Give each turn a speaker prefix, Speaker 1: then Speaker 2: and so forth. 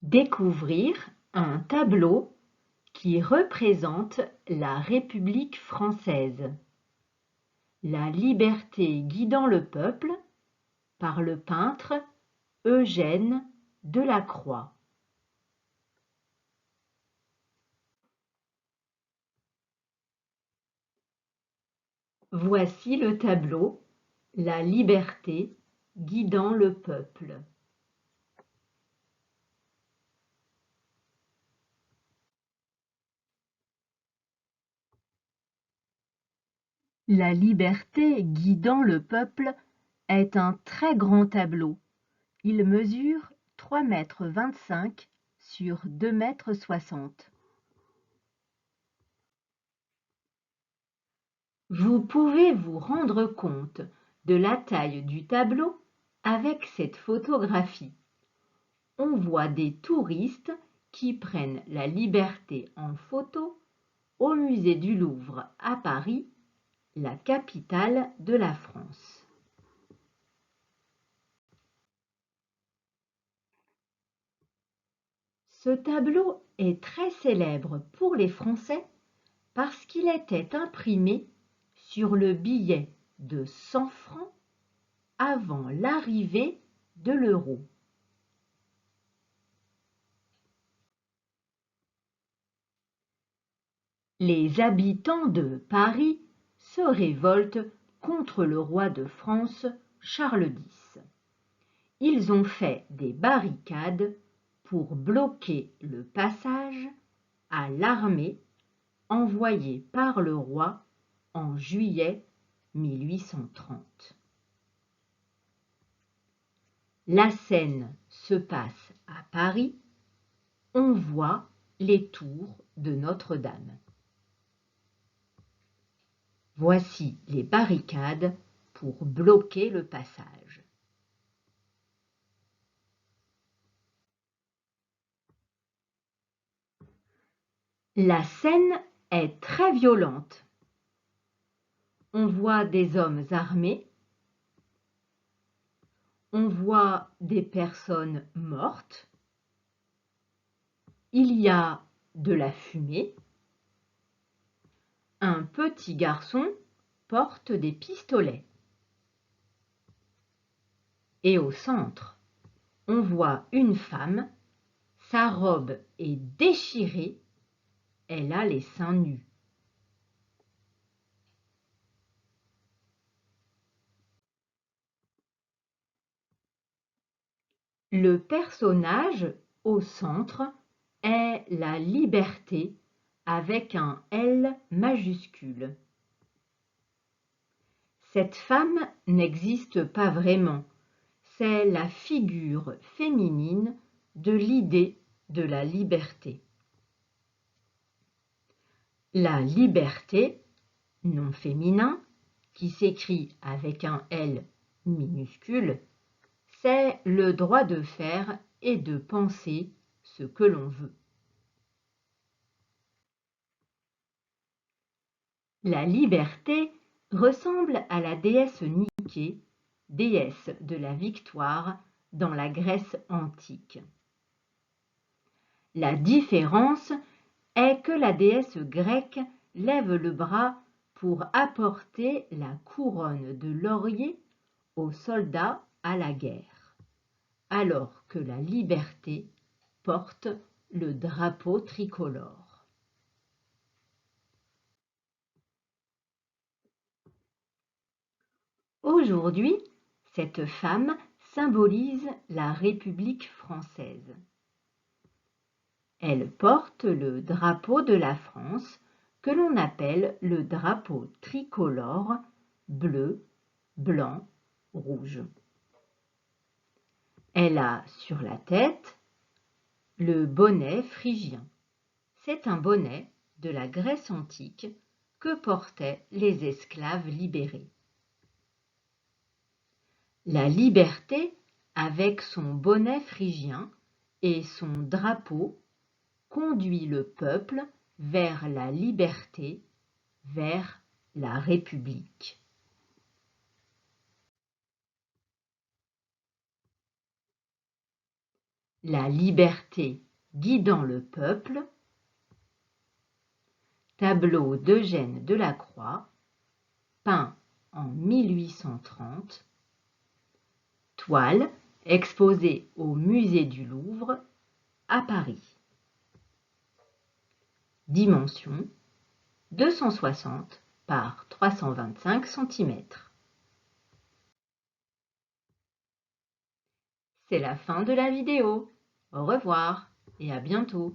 Speaker 1: Découvrir un tableau qui représente la République française. La liberté guidant le peuple par le peintre Eugène Delacroix. Voici le tableau La liberté guidant le peuple. La liberté guidant le peuple est un très grand tableau. Il mesure 3,25 m sur 2,60 m. Vous pouvez vous rendre compte de la taille du tableau avec cette photographie. On voit des touristes qui prennent la liberté en photo au musée du Louvre à Paris, la capitale de la France. Ce tableau est très célèbre pour les Français parce qu'il était imprimé sur le billet de 100 francs avant l'arrivée de l'euro. Les habitants de Paris se révoltent contre le roi de France, Charles X. Ils ont fait des barricades pour bloquer le passage à l'armée envoyée par le roi en juillet 1830. La scène se passe à Paris. On voit les tours de Notre-Dame. Voici les barricades pour bloquer le passage. La scène est très violente. On voit des hommes armés. On voit des personnes mortes. Il y a de la fumée. Un petit garçon porte des pistolets. Et au centre, on voit une femme. Sa robe est déchirée. Elle a les seins nus. Le personnage au centre est la liberté avec un L majuscule. Cette femme n'existe pas vraiment, c'est la figure féminine de l'idée de la liberté. La liberté, nom féminin, qui s'écrit avec un L minuscule, c'est le droit de faire et de penser ce que l'on veut. La liberté ressemble à la déesse Niké, déesse de la victoire dans la Grèce antique. La différence est que la déesse grecque lève le bras pour apporter la couronne de laurier aux soldats à la guerre, alors que la liberté porte le drapeau tricolore. Aujourd'hui, cette femme symbolise la République française. Elle porte le drapeau de la France que l'on appelle le drapeau tricolore bleu, blanc, rouge. Elle a sur la tête le bonnet phrygien. C'est un bonnet de la Grèce antique que portaient les esclaves libérés. La liberté, avec son bonnet phrygien et son drapeau, conduit le peuple vers la liberté, vers la République. La liberté guidant le peuple. Tableau d'Eugène Delacroix, peint en 1830. Toile exposée au musée du Louvre à Paris. Dimension 260 par 325 cm. C'est la fin de la vidéo. Au revoir et à bientôt.